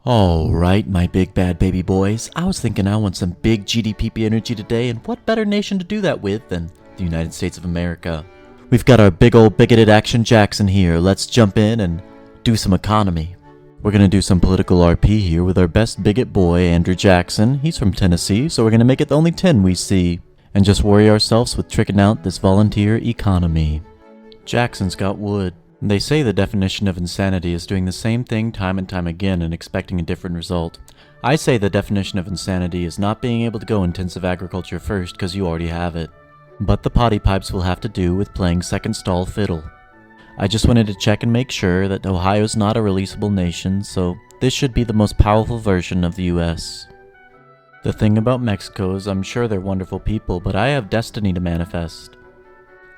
Alright, my big bad baby boys, I was thinking I want some big GDP energy today, and what better nation to do that with than the United States of America? We've got our big old bigoted Action Jackson here. Let's jump in and do some economy. We're gonna do some political RP here with our best bigot boy, Andrew Jackson. He's from Tennessee, so we're gonna make it the only 10 we see, and just worry ourselves with tricking out this volunteer economy. Jackson's got wood. They say the definition of insanity is doing the same thing time and time again and expecting a different result. I say the definition of insanity is not being able to go intensive agriculture first because you already have it. But the potty pipes will have to do with playing second stall fiddle. I just wanted to check and make sure that Ohio's not a releasable nation, so this should be the most powerful version of the US. The thing about Mexico is I'm sure they're wonderful people, but I have destiny to manifest.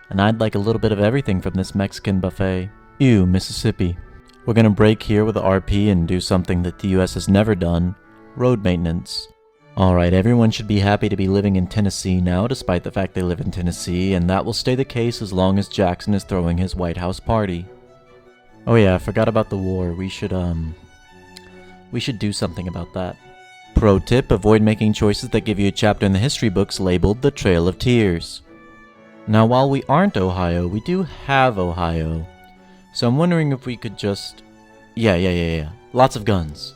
And I'd like a little bit of everything from this Mexican buffet. Ew, Mississippi. We're gonna break here with the RP and do something that the US has never done. Road maintenance. Alright, everyone should be happy to be living in Tennessee now, despite the fact they live in Tennessee, and that will stay the case as long as Jackson is throwing his White House party. Oh yeah, I forgot about the war. We should do something about that. Pro tip, avoid making choices that give you a chapter in the history books labeled The Trail of Tears. Now, while we aren't Ohio, we do have Ohio. So I'm wondering if we could just... Yeah. Lots of guns.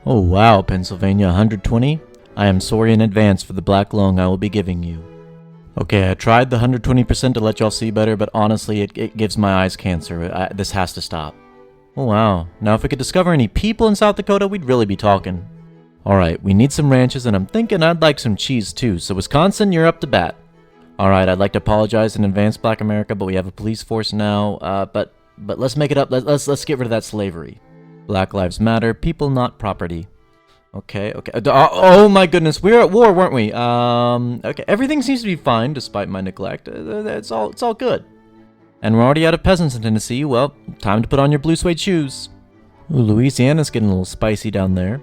Oh wow, Pennsylvania 120? I am sorry in advance for the black lung I will be giving you. Okay, I tried the 120% to let y'all see better, but honestly, it gives my eyes cancer. This has to stop. Oh wow. Now if we could discover any people in South Dakota, we'd really be talking. Alright, we need some ranches, and I'm thinking I'd like some cheese too, so Wisconsin, you're up to bat. Alright, I'd like to apologize in advance, Black America, but we have a police force now, but let's make it up. Let's get rid of that slavery. Black Lives Matter, people not property. Okay. Oh my goodness, we were at war, weren't we? Okay, everything seems to be fine despite my neglect. It's all good. And we're already out of peasants in Tennessee. Well, time to put on your blue suede shoes. Ooh, Louisiana's getting a little spicy down there.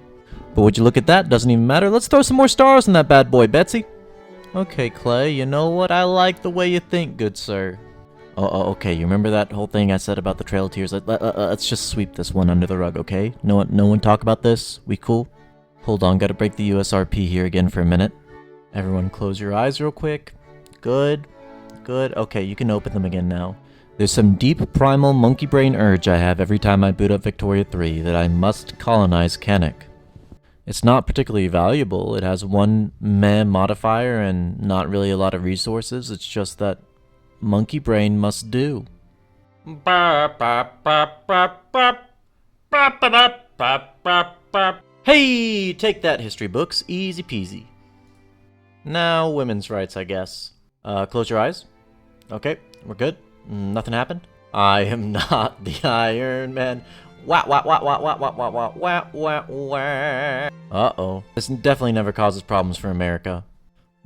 But would you look at that? Doesn't even matter. Let's throw some more stars on that bad boy, Betsy. Okay, Clay, you know what? I like the way you think, good sir. Oh, okay, you remember that whole thing I said about the Trail of Tears? Let's just sweep this one under the rug, okay? No one talk about this? We cool? Hold on, gotta break the USRP here again for a minute. Everyone close your eyes real quick. Good. Okay, you can open them again now. There's some deep primal monkey brain urge I have every time I boot up Victoria 3 that I must colonize Kennick. It's not particularly valuable. It has one meh modifier and not really a lot of resources. It's just that monkey brain must do. Hey, take that, history books. Easy peasy. Now, women's rights, I guess. Close your eyes. Okay, we're good. Nothing happened. I am not the Iron Man. Uh-oh. This definitely never causes problems for America.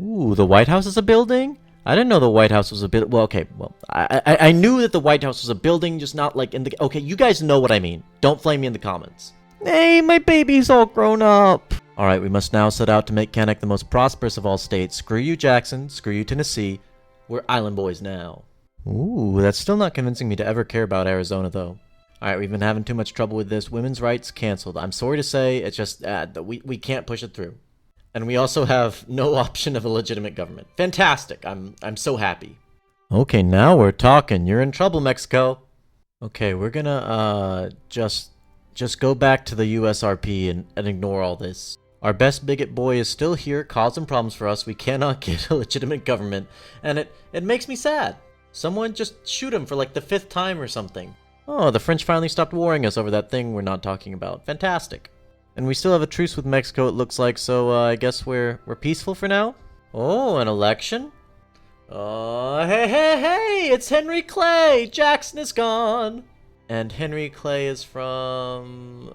Ooh, the White House is a building? I didn't know the White House was a bit... Well, okay, I knew that the White House was a building, just not like in the... Okay, you guys know what I mean. Don't flame me in the comments. Hey, my baby's all grown up. Alright, we must now set out to make Kennick the most prosperous of all states. Screw you, Jackson. Screw you, Tennessee. We're island boys now. Ooh, that's still not convincing me to ever care about Arizona, though. Alright, we've been having too much trouble with this. Women's rights canceled. I'm sorry to say, it's just we can't push it through. And we also have no option of a legitimate government. Fantastic. I'm so happy. Okay, now we're talking. You're in trouble, Mexico. Okay, we're gonna just go back to the USRP and ignore all this. Our best bigot boy is still here, causing problems for us. We cannot get a legitimate government, and it makes me sad. Someone just shoot him for like the 5th time or something. Oh, the French finally stopped warring us over that thing we're not talking about. Fantastic. And we still have a truce with Mexico, it looks like, so I guess we're peaceful for now? Oh, an election? Oh, hey, it's Henry Clay! Jackson is gone! And Henry Clay is from,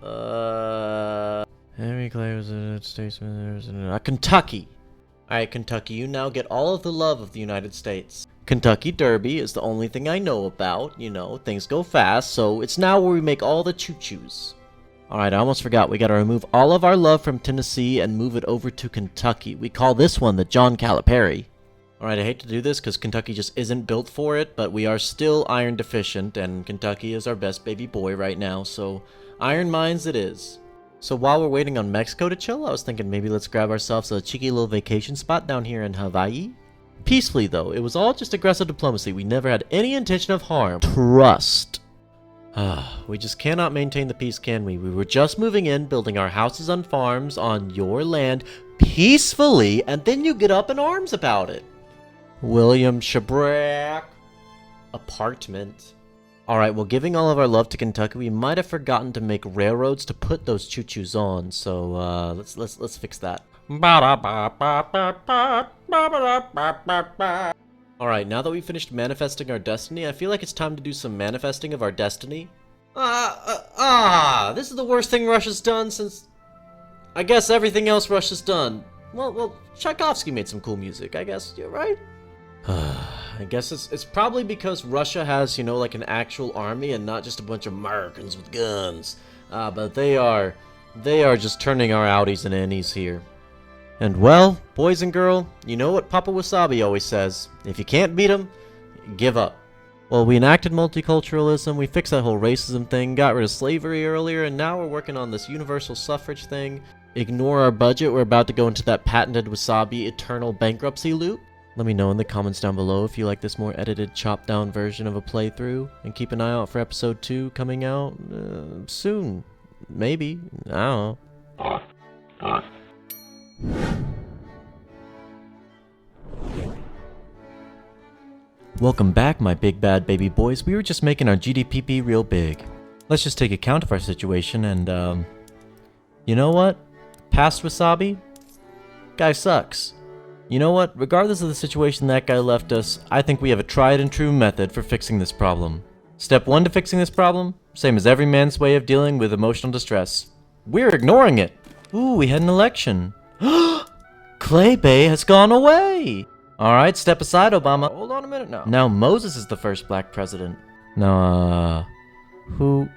Henry Clay was a statesman, Kentucky! Alright, Kentucky, you now get all of the love of the United States. Kentucky Derby is the only thing I know about, you know, things go fast, so it's now where we make all the choo-choos. Alright, I almost forgot, we gotta remove all of our love from Tennessee and move it over to Kentucky. We call this one the John Calipari. Alright, I hate to do this because Kentucky just isn't built for it, but we are still iron deficient, and Kentucky is our best baby boy right now, so iron mines it is. So while we're waiting on Mexico to chill, I was thinking maybe let's grab ourselves a cheeky little vacation spot down here in Hawaii. Peacefully though, it was all just aggressive diplomacy. We never had any intention of harm. Trust. We just cannot maintain the peace, can we? We were just moving in, building our houses and farms on your land peacefully, and then you get up in arms about it. William Shabrack. Apartment. Alright, well, giving all of our love to Kentucky, we might have forgotten to make railroads to put those choo-choos on, so let's fix that. Alright, now that we've finished manifesting our destiny, I feel like it's time to do some manifesting of our destiny. This is the worst thing Russia's done since, I guess, everything else Russia's done. Well, Tchaikovsky made some cool music, I guess, you're right? I guess it's probably because Russia has, you know, like an actual army and not just a bunch of Americans with guns. But they are just turning our outies and innies here. And well, boys and girl, you know what Papa Wasabi always says. If you can't beat 'em, give up. Well, we enacted multiculturalism, we fixed that whole racism thing, got rid of slavery earlier, and now we're working on this universal suffrage thing. Ignore our budget, we're about to go into that patented Wasabi eternal bankruptcy loop. Let me know in the comments down below if you like this more edited, chopped down version of a playthrough. And keep an eye out for episode 2 coming out soon. Maybe. I don't know. Welcome back, my big bad baby boys. We were just making our GDPP real big. Let's just take account of our situation and, you know what? Past Wasabi? Guy sucks. You know what? Regardless of the situation that guy left us, I think we have a tried and true method for fixing this problem. Step 1 to fixing this problem, same as every man's way of dealing with emotional distress. We're ignoring it. Ooh, we had an election. Clay Bay has gone away. Alright, step aside, Obama. Hold on a minute now. Now Moses is the first black president. Now, who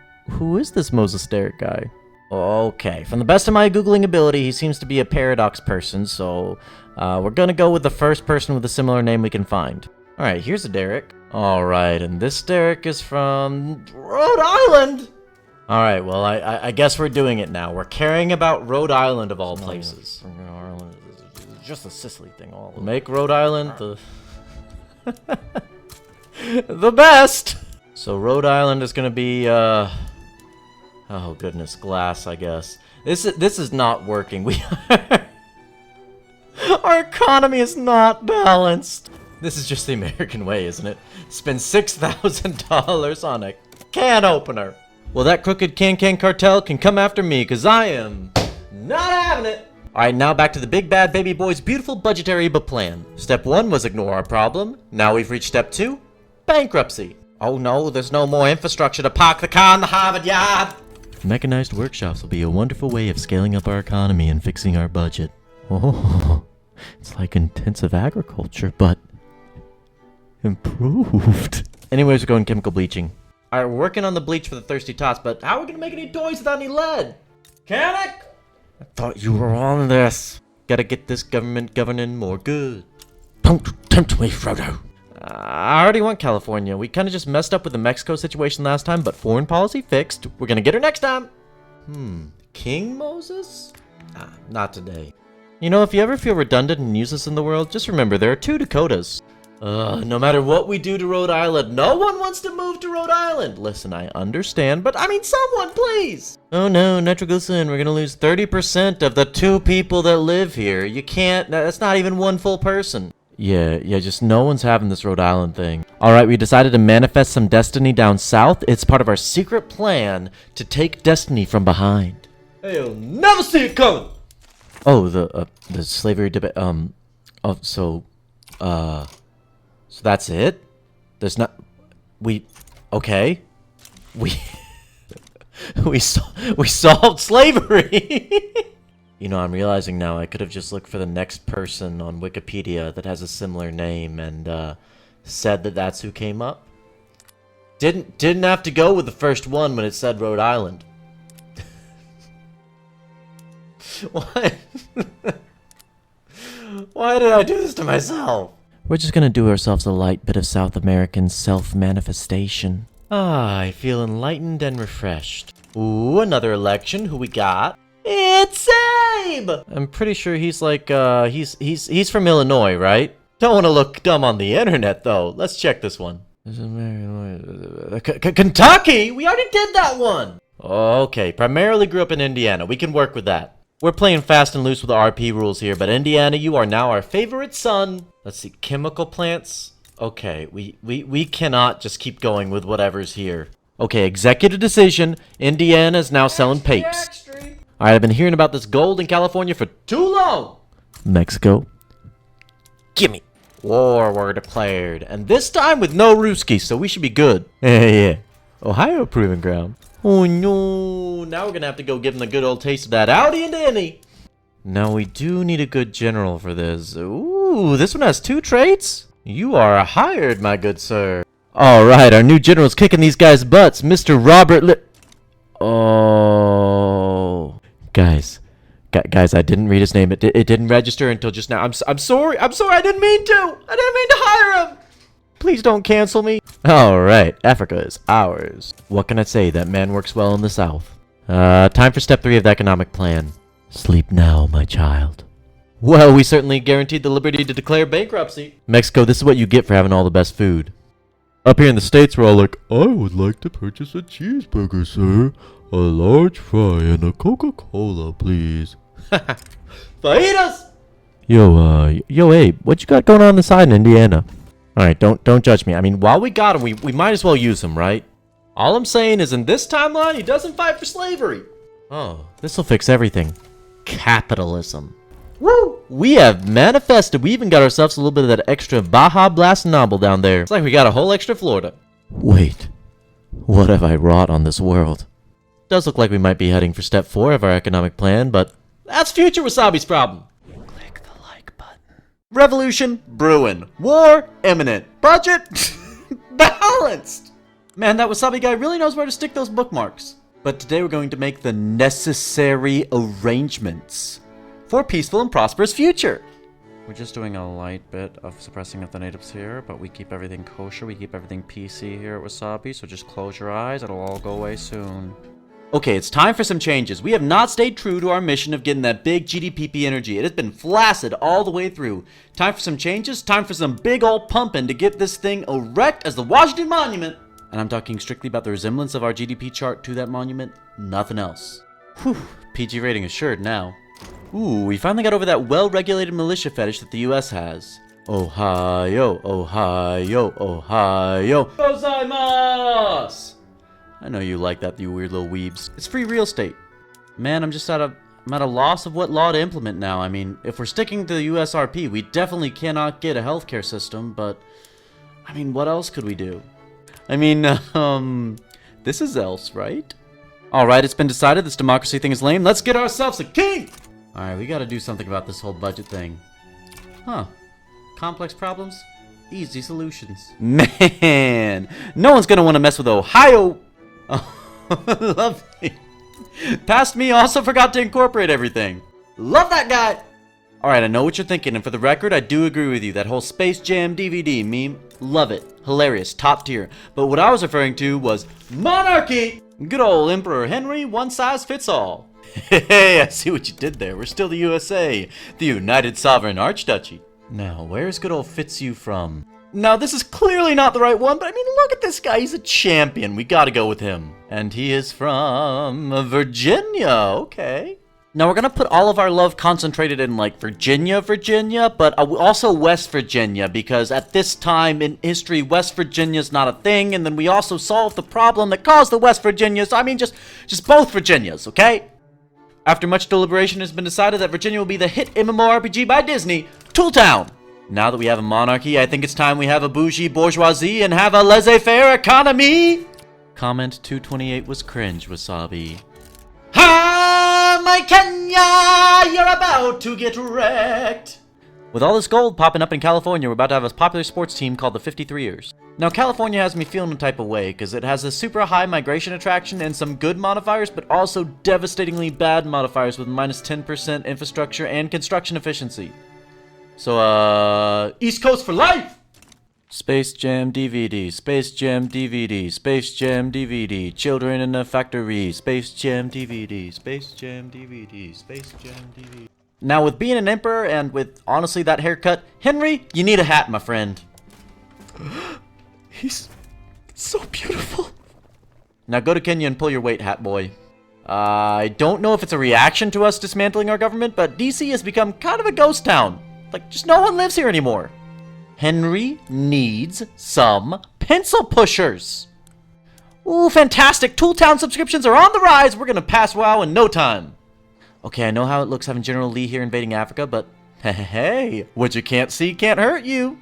is this Moses Derrick guy? Okay, from the best of my Googling ability, he seems to be a paradox person, so we're gonna go with the first person with a similar name we can find. Alright, here's a Derek. Alright, and this Derek is from Rhode Island! Alright, well, I guess we're doing it now. We're caring about Rhode Island of all places. It's just a Sicily thing all over. Make Rhode Island the... the best! So Rhode Island is gonna be, oh goodness, glass, I guess. This is not working. Our economy is not balanced. This is just the American way, isn't it? Spend $6,000 on a can opener. Well, that crooked can cartel can come after me, cause I am not having it. Alright, now back to the big bad baby boy's beautiful budgetary plan. Step 1 was ignore our problem. Now we've reached step 2, bankruptcy. Oh no, there's no more infrastructure to park the car in the Harvard yard. Mechanized workshops will be a wonderful way of scaling up our economy and fixing our budget. Oh, it's like intensive agriculture, but improved. Anyways, we're going chemical bleaching. Alright, we're working on the bleach for the thirsty tots, but how are we gonna make any toys without any lead? Mechanic? I thought you were on this. Gotta get this government governing more good. Don't tempt me, Frodo. I already want California. We kind of just messed up with the Mexico situation last time, but foreign policy fixed. We're gonna get her next time. King Moses? Not today. You know, if you ever feel redundant and useless in the world, just remember there are 2 Dakotas. No matter what we do to Rhode Island, no one wants to move to Rhode Island. Listen, I understand, but I mean someone, please. Oh no, nitroglycerin, we're gonna lose 30% of the 2 people that live here. You can't, that's not even 1 full person. Yeah, just no one's having this Rhode Island thing. Alright, we decided to manifest some destiny down south. It's part of our secret plan to take destiny from behind. Hey, you'll never see it coming! Oh, the slavery debate, so that's it? There's not, okay. We solved slavery! You know, I'm realizing now I could have just looked for the next person on Wikipedia that has a similar name and said that that's who came up. Didn't have to go with the first one when it said Rhode Island. Why? Why did I do this to myself? We're just gonna do ourselves a light bit of South American self-manifestation. I feel enlightened and refreshed. Ooh, another election. Who we got? It's Abe! I'm pretty sure he's like, he's from Illinois, right? Don't want to look dumb on the internet, though. Let's check this one. Kentucky? We already did that one! Okay, primarily grew up in Indiana. We can work with that. We're playing fast and loose with the RP rules here, but Indiana, you are now our favorite son. Let's see, chemical plants. Okay, we cannot just keep going with whatever's here. Okay, executive decision. Indiana is now selling papes. Alright, I've been hearing about this gold in California for too long. Mexico. Gimme. War were declared, and this time with no Ruski, so we should be good. Yeah. Ohio proving ground. Oh no, now we're gonna have to go give him the good old taste of that Audi and Danny. Now we do need a good general for this. Ooh, this one has 2 traits? You are hired, my good sir. Alright, our new general's kicking these guys' butts, Mr. Robert Oh. Guys, I didn't read his name. It didn't register until just now. I'm sorry, I didn't mean to hire him. Please don't cancel me. Alright, Africa is ours. What can I say? That man works well in the South. Time for step 3 of the economic plan. Sleep now, my child. Well, we certainly guaranteed the liberty to declare bankruptcy. Mexico, this is what you get for having all the best food. Up here in the States, we're all like, I would like to purchase a cheeseburger, sir. A large fry and a Coca-Cola, please. Fajitas! Yo, Abe, what you got going on the side in Indiana? Alright, don't judge me. I mean, while we got him, we might as well use him, right? All I'm saying is in this timeline, he doesn't fight for slavery. Oh, this'll fix everything. Capitalism. Woo! We have manifested. We even got ourselves a little bit of that extra Baja Blast Noble down there. It's like we got a whole extra Florida. Wait. What have I wrought on this world? Does look like we might be heading for step 4 of our economic plan, but that's future Wasabi's problem. Click the like button. Revolution brewing. War imminent. Budget balanced. Man, that Wasabi guy really knows where to stick those bookmarks. But today we're going to make the necessary arrangements for a peaceful and prosperous future. We're just doing a light bit of suppressing of the natives here, but we keep everything kosher, we keep everything PC here at Wasabi, so just close your eyes, it'll all go away soon. Okay, it's time for some changes. We have not stayed true to our mission of getting that big GDPP energy. It has been flaccid all the way through. Time for some changes, time for some big old pumping to get this thing erect as the Washington Monument. And I'm talking strictly about the resemblance of our GDP chart to that monument, nothing else. Whew, PG rating assured now. Ooh, we finally got over that well-regulated militia fetish that the US has. Ohio, Ohio, Ohio. Gozaimasu! I know you like that, you weird little weebs. It's free real estate. Man, I'm at a loss of what law to implement now. I mean, if we're sticking to the USRP, we definitely cannot get a healthcare system, but I mean, what else could we do? I mean, this is else, right? Alright, it's been decided this democracy thing is lame. Let's get ourselves a king! Alright, we gotta do something about this whole budget thing. Huh. Complex problems? Easy solutions. Man! No one's gonna want to mess with Ohio! Oh, lovely. Past me also forgot to incorporate everything. Love that guy! Alright, I know what you're thinking, and for the record, I do agree with you. That whole Space Jam DVD meme, love it. Hilarious, top tier. But what I was referring to was monarchy! Good old Emperor Henry, one size fits all. Hey, I see what you did there. We're still the USA, the United Sovereign Archduchy. Now, where's good old Fitzhugh from? Now, this is clearly not the right one, but I mean, look at this guy. He's a champion. We gotta go with him. And he is from Virginia. Okay. Now, we're gonna put all of our love concentrated in, like, Virginia, but also West Virginia, because at this time in history, West Virginia's not a thing, and then we also solved the problem that caused the West Virginias. So, I mean, just both Virginias, okay? After much deliberation, it has been decided that Virginia will be the hit MMORPG by Disney, Tooltown. Now that we have a monarchy, I think it's time we have a bougie bourgeoisie and have a laissez-faire economy. Comment 228 was cringe, Wasabi. Ha, my Kenya, you're about to get wrecked. With all this gold popping up in California, we're about to have a popular sports team called the 53ers. Now, California has me feeling a type of way, because it has a super high migration attraction and some good modifiers, but also devastatingly bad modifiers with minus 10% infrastructure and construction efficiency. So, East Coast for life! Space Jam DVD, Space Jam DVD, Space Jam DVD, Children in a Factory, Space Jam DVD, Space Jam DVD, Space Jam DVD. Now with being an emperor and with honestly that haircut, Henry, you need a hat, my friend. He's so beautiful. Now go to Kenya and pull your weight, hat boy. I don't know if it's a reaction to us dismantling our government, but DC has become kind of a ghost town. Like, just no one lives here anymore. Henry needs some pencil pushers. Ooh, fantastic. Tooltown subscriptions are on the rise. We're gonna pass WoW in no time. Okay, I know how it looks having General Lee here invading Africa, but hey, what you can't see can't hurt you.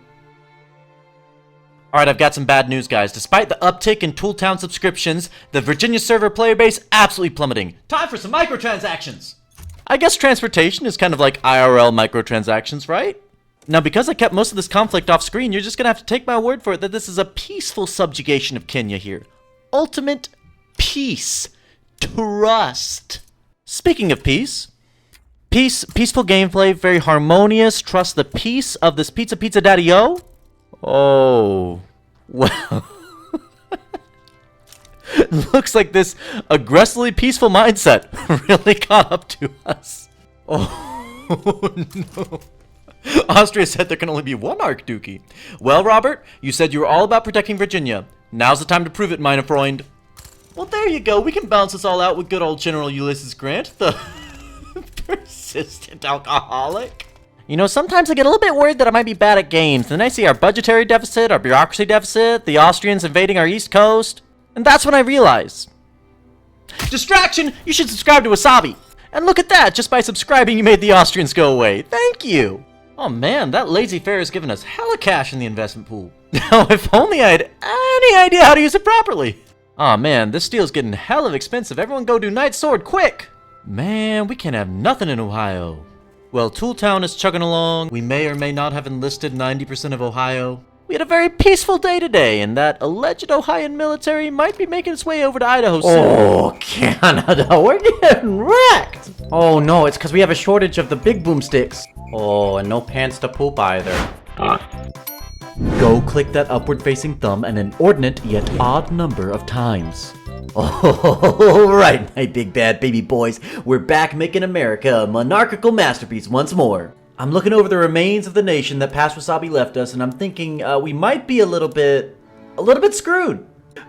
Alright, I've got some bad news, guys. Despite the uptick in Tooltown subscriptions, the Virginia server player base absolutely plummeting. Time for some microtransactions. I guess transportation is kind of like IRL microtransactions, right? Now, because I kept most of this conflict off screen, you're just gonna have to take my word for it that this is a peaceful subjugation of Kenya here. Ultimate peace. Trust. Speaking of peace, peaceful gameplay, very harmonious. Trust the peace of this pizza daddy-o. Oh, well. Looks like this aggressively peaceful mindset really caught up to us. Oh, no. Austria said there can only be one Archduchy. Well, Robert, you said you were all about protecting Virginia. Now's the time to prove it, meine Freund. Well, there you go. We can balance this all out with good old General Ulysses Grant, the persistent alcoholic. You know, sometimes I get a little bit worried that I might be bad at games. Then I see our budgetary deficit, our bureaucracy deficit, the Austrians invading our east coast. And that's when I realize. Distraction! You should subscribe to Wasabi. And look at that, just by subscribing you made the Austrians go away. Thank you! Oh man, that lazy fare has given us hella cash in the investment pool. Now, if only I had any idea how to use it properly. Aw man, this steel's getting hella expensive. Everyone go do Knight Sword, quick! Man, we can't have nothing in Ohio. Well, Tooltown is chugging along. We may or may not have enlisted 90% of Ohio. We had a very peaceful day today, and that alleged Ohioan military might be making its way over to Idaho soon. Oh, Canada, we're getting wrecked! Oh no, it's because we have a shortage of the big boomsticks. Oh, and no pants to poop either. Go click that upward-facing thumb an inordinate yet odd number of times. Alright, my big bad baby boys, we're back making America a monarchical masterpiece once more. I'm looking over the remains of the nation that past Wasabi left us, and I'm thinking we might be a little bit screwed.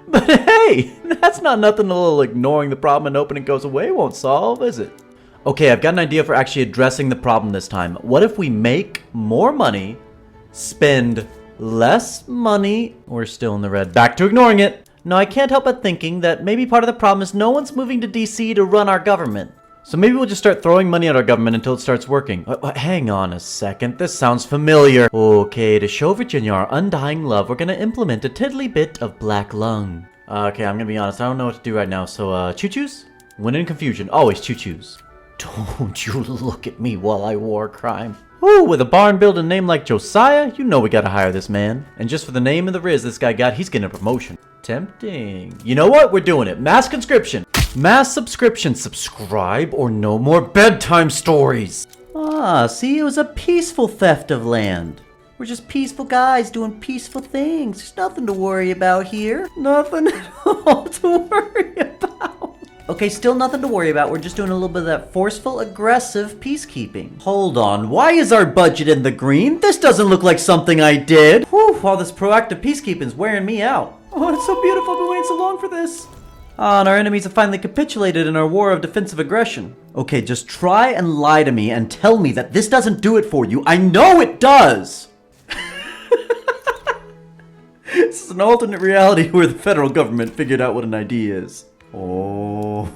But hey, that's not nothing a little ignoring the problem and hoping it goes away won't solve, is it? Okay, I've got an idea for actually addressing the problem this time. What if we make more money, spend less money, we're still in the red, back to ignoring it. No, I can't help but thinking that maybe part of the problem is no one's moving to DC to run our government. So maybe we'll just start throwing money at our government until it starts working. Hang on a second, this sounds familiar. Okay, to show Virginia our undying love, we're gonna implement a tiddly bit of black lung. Okay, I'm gonna be honest, I don't know what to do right now, so choo-choos? When in confusion, always choo-choos. Don't you look at me while I war crime. Ooh, with a barn building name like Josiah, you know we gotta hire this man. And just for the name and the riz this guy got, he's getting a promotion. Tempting. You know what? We're doing it. Mass conscription. Mass subscription. Subscribe or no more bedtime stories. Ah, see, it was a peaceful theft of land. We're just peaceful guys doing peaceful things. There's nothing to worry about here. Nothing at all to worry about. Okay, still nothing to worry about. We're just doing a little bit of that forceful, aggressive peacekeeping. Hold on, why is our budget in the green? This doesn't look like something I did. Whew, all this proactive peacekeeping's wearing me out. Oh, it's so beautiful. I've been waiting so long for this. Ah, and our enemies have finally capitulated in our war of defensive aggression. Okay, just try and lie to me and tell me that this doesn't do it for you. I know it does! This is an alternate reality where the federal government figured out what an idea is. Oh.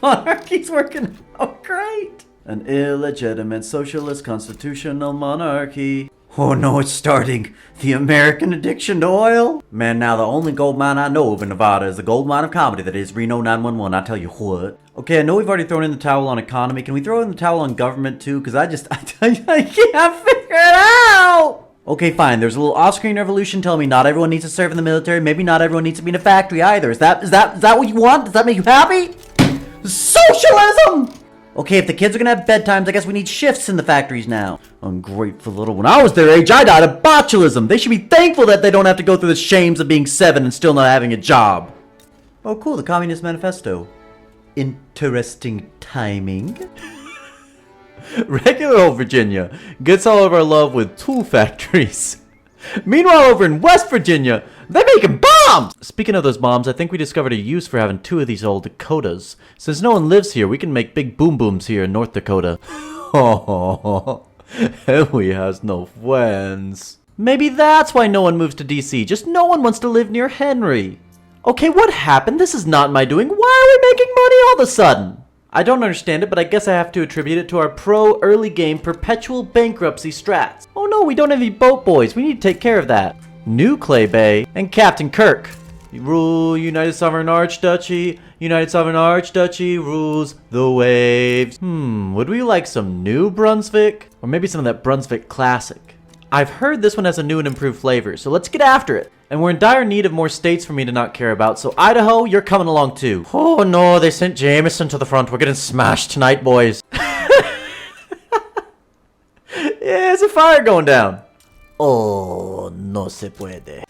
Monarchy's working out great. An illegitimate socialist constitutional monarchy. Oh no, it's starting. The American addiction to oil? Man, now the only gold mine I know of in Nevada is the gold mine of comedy that is Reno 911, I tell you what. Okay, I know we've already thrown in the towel on economy. Can we throw in the towel on government too? Because I can't figure it out! Okay, fine. There's a little off-screen revolution telling me not everyone needs to serve in the military. Maybe not everyone needs to be in a factory either. Is that what you want? Does that make you happy? Socialism! Okay, if the kids are gonna have bedtimes, I guess we need shifts in the factories now. Ungrateful little. When I was their age, I died of botulism. They should be thankful that they don't have to go through the shames of being 7 and still not having a job. Oh, cool, the Communist Manifesto. Interesting timing. Regular old Virginia gets all of our love with tool factories. Meanwhile, over in West Virginia, they're making bombs! Speaking of those bombs, I think we discovered a use for having 2 of these old Dakotas. Since no one lives here, we can make big boom booms here in North Dakota. Oh, Henry has no friends. Maybe that's why no one moves to DC. Just no one wants to live near Henry. Okay, what happened? This is not my doing. Why are we making money all of a sudden? I don't understand it, but I guess I have to attribute it to our pro early game perpetual bankruptcy strats. Oh no, we don't have any boat boys. We need to take care of that. New Clay Bay and Captain Kirk. Rule United Sovereign Archduchy. United Sovereign Archduchy rules the waves. Would we like some New Brunswick? Or maybe some of that Brunswick Classic? I've heard this one has a new and improved flavor, so let's get after it. And we're in dire need of more states for me to not care about, so Idaho, you're coming along too. Oh no, they sent Jameson to the front. We're getting smashed tonight, boys. Yeah, there's a fire going down. Oh, no se puede.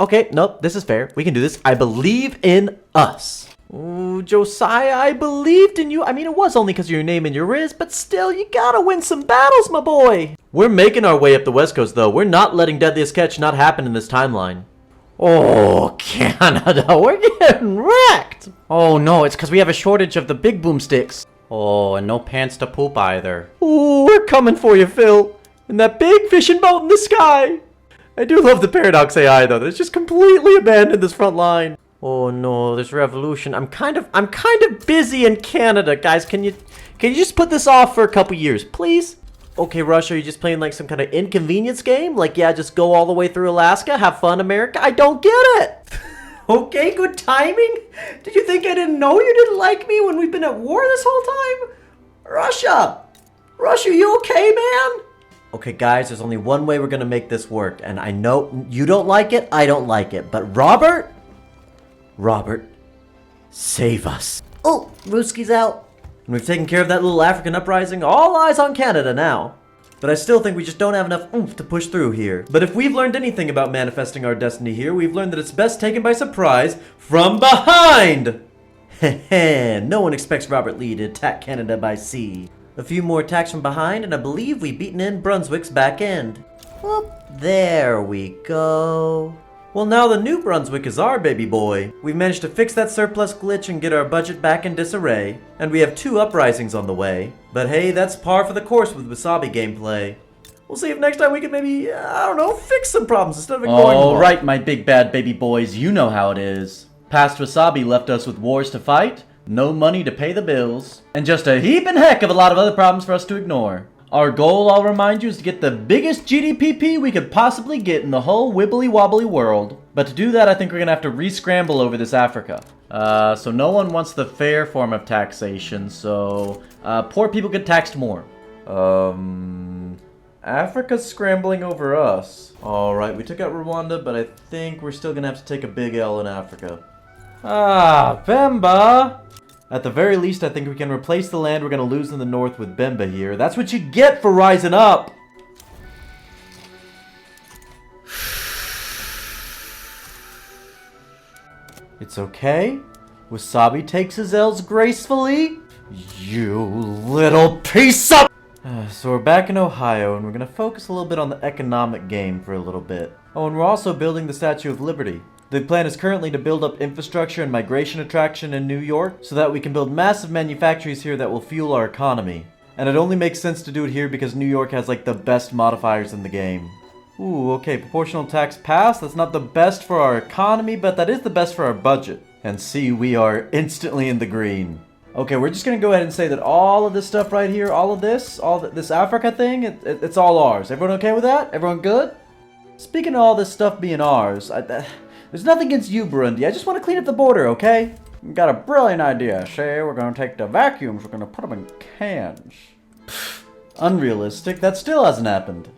Okay, nope, this is fair. We can do this. I believe in us. Ooh, Josiah, I believed in you. I mean, it was only because of your name and your riz, but still, you gotta win some battles, my boy. We're making our way up the West Coast, though. We're not letting Deadliest Catch not happen in this timeline. Oh, Canada, we're getting wrecked. Oh, no, it's because we have a shortage of the big boomsticks. Oh, and no pants to poop either. Ooh, we're coming for you, Phil. In that big fishing boat in the sky. I do love the Paradox AI, though. It's just completely abandoned this front line. Oh no, this revolution. I'm kind of busy in Canada, guys. Can you just put this off for a couple years, please? Okay, Russia, are you just playing like some kind of inconvenience game? Like, yeah, just go all the way through Alaska, have fun, America? I don't get it. Okay, good timing. Did you think I didn't know you didn't like me when we've been at war this whole time? Russia, you okay, man? Okay, guys, there's only one way we're gonna make this work, and I know you don't like it, I don't like it, but Robert, save us. Oh, Ruski's out. And we've taken care of that little African uprising. All eyes on Canada now. But I still think we just don't have enough oomph to push through here. But if we've learned anything about manifesting our destiny here, we've learned that it's best taken by surprise from behind. Heh, no one expects Robert Lee to attack Canada by sea. A few more attacks from behind, and I believe we've beaten in Brunswick's back end. Whoop, there we go. Well, now the New Brunswick is our baby boy. We've managed to fix that surplus glitch and get our budget back in disarray. And we have 2 uprisings on the way. But hey, that's par for the course with Wasabi gameplay. We'll see if next time we can maybe, I don't know, fix some problems instead of ignoring them. All right, my big bad baby boys, you know how it is. Past Wasabi left us with wars to fight, no money to pay the bills, and just a heaping heck of a lot of other problems for us to ignore. Our goal, I'll remind you, is to get the biggest GDPP we could possibly get in the whole wibbly-wobbly world. But to do that, I think we're gonna have to re-scramble over this Africa. So no one wants the fair form of taxation, so poor people get taxed more. Africa's scrambling over us. Alright, we took out Rwanda, but I think we're still gonna have to take a big L in Africa. Ah, Bemba! At the very least, I think we can replace the land we're going to lose in the north with Bemba here. That's what you get for rising up! It's okay. Wasabi takes his L's gracefully. You little piece of... So we're back in Ohio, and we're going to focus a little bit on the economic game for a little bit. Oh, and we're also building the Statue of Liberty. The plan is currently to build up infrastructure and migration attraction in New York so that we can build massive manufactories here that will fuel our economy. And it only makes sense to do it here because New York has like the best modifiers in the game. Ooh, okay, proportional tax pass. That's not the best for our economy, but that is the best for our budget. And see, we are instantly in the green. Okay, we're just gonna go ahead and say that all of this stuff right here, this Africa thing, it's all ours. Everyone okay with that? Everyone good? Speaking of all this stuff being ours, there's nothing against you, Burundi. I just want to clean up the border, okay? Got a brilliant idea. Say, we're going to take the vacuums, we're going to put them in cans. Unrealistic. That still hasn't happened.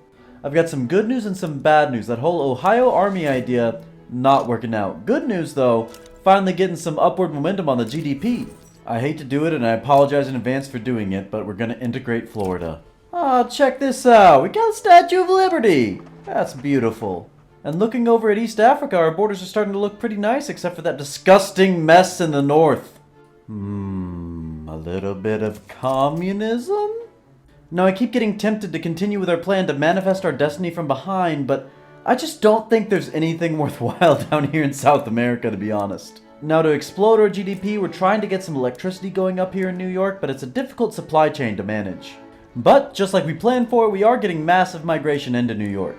I've got some good news and some bad news. That whole Ohio Army idea, not working out. Good news, though, finally getting some upward momentum on the GDP. I hate to do it, and I apologize in advance for doing it, but we're gonna integrate Florida. Ah, check this out. We got a Statue of Liberty. That's beautiful. And looking over at East Africa, our borders are starting to look pretty nice, except for that disgusting mess in the north. A little bit of communism? Now, I keep getting tempted to continue with our plan to manifest our destiny from behind, but I just don't think there's anything worthwhile down here in South America, to be honest. Now, to explode our GDP, we're trying to get some electricity going up here in New York, but it's a difficult supply chain to manage. But, just like we planned for, we are getting massive migration into New York.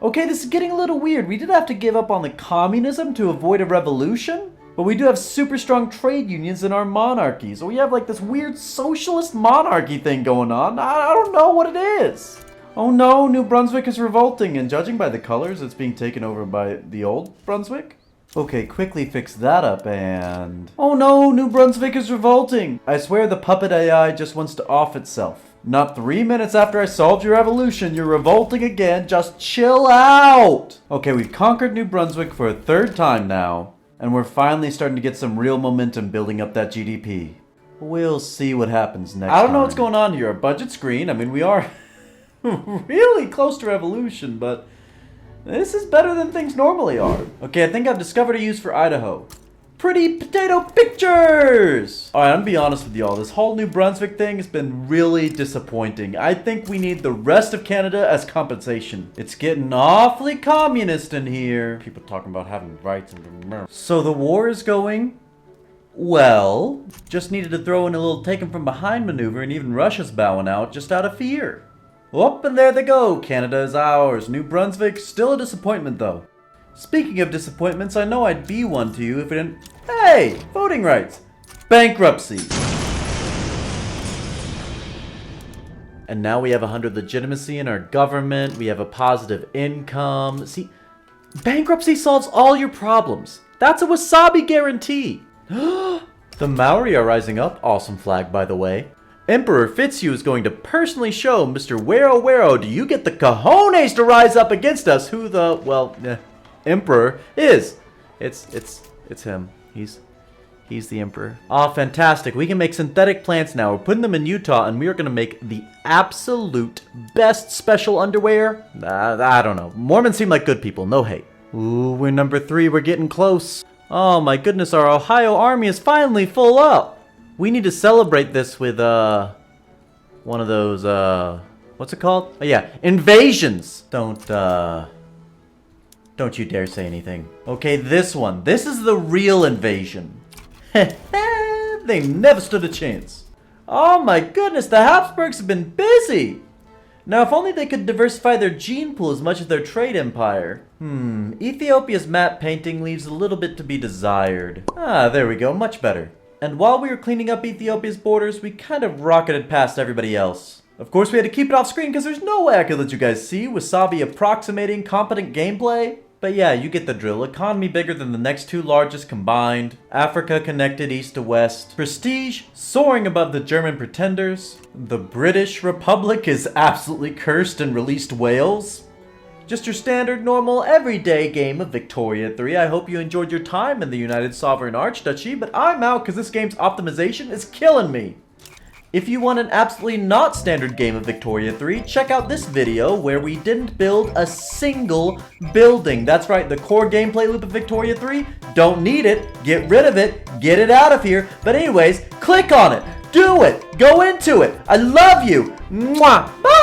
Okay, this is getting a little weird. We did have to give up on the communism to avoid a revolution, but we do have super strong trade unions in our monarchy, so we have like this weird socialist monarchy thing going on. I don't know what it is. Oh no, New Brunswick is revolting, and judging by the colors, it's being taken over by the old Brunswick. Okay, quickly fix that up and... Oh no, New Brunswick is revolting! I swear the puppet AI just wants to off itself. Not 3 minutes after I solved your revolution, you're revolting again. Just chill out! Okay, we've conquered New Brunswick for a third time now, and we're finally starting to get some real momentum building up that GDP. We'll see what happens next time. I don't know what's going on here. Our budget's green. I mean, we are really close to revolution, but this is better than things normally are. Okay, I think I've discovered a use for Idaho. Pretty potato pictures! Alright, I'm gonna be honest with y'all. This whole New Brunswick thing has been really disappointing. I think we need the rest of Canada as compensation. It's getting awfully communist in here. People talking about having rights and... So the war is going... well, just needed to throw in a little taken from behind maneuver, and even Russia's bowing out just out of fear. Up and there they go. Canada is ours. New Brunswick, still a disappointment though. Speaking of disappointments, I know I'd be one to you if it didn't... Hey! Voting rights! Bankruptcy! And now we have 100 legitimacy in our government, we have a positive income. See, bankruptcy solves all your problems. That's a wasabi guarantee! The Maori are rising up. Awesome flag, by the way. Emperor Fitzhugh is going to personally show Mr. Wero, do you get the cojones to rise up against us? Who the, well, Emperor is. It's him. He's the Emperor. Ah, fantastic. We can make synthetic plants now. We're putting them in Utah, and we are going to make the absolute best special underwear. I don't know. Mormons seem like good people. No hate. Ooh, we're number 3. We're getting close. Oh my goodness, our Ohio army is finally full up. We need to celebrate this with, one of those, what's it called? Oh yeah, invasions. Don't you dare say anything. Okay, this one. This is the real invasion. They never stood a chance. Oh my goodness, the Habsburgs have been busy. Now, if only they could diversify their gene pool as much as their trade empire. Ethiopia's map painting leaves a little bit to be desired. Ah, there we go, much better. And while we were cleaning up Ethiopia's borders, we kind of rocketed past everybody else. Of course, we had to keep it off screen because there's no way I could let you guys see Wasabi approximating competent gameplay. But yeah, you get the drill. Economy bigger than the next 2 largest combined. Africa connected east to west. Prestige soaring above the German pretenders. The British Republic is absolutely cursed and released Wales. Just your standard, normal, everyday game of Victoria 3. I hope you enjoyed your time in the United Sovereign Archduchy, but I'm out because this game's optimization is killing me. If you want an absolutely not standard game of Victoria 3, check out this video where we didn't build a single building. That's right, the core gameplay loop of Victoria 3, don't need it, get rid of it, get it out of here. But anyways, click on it, do it, go into it. I love you. Mwah. Bye.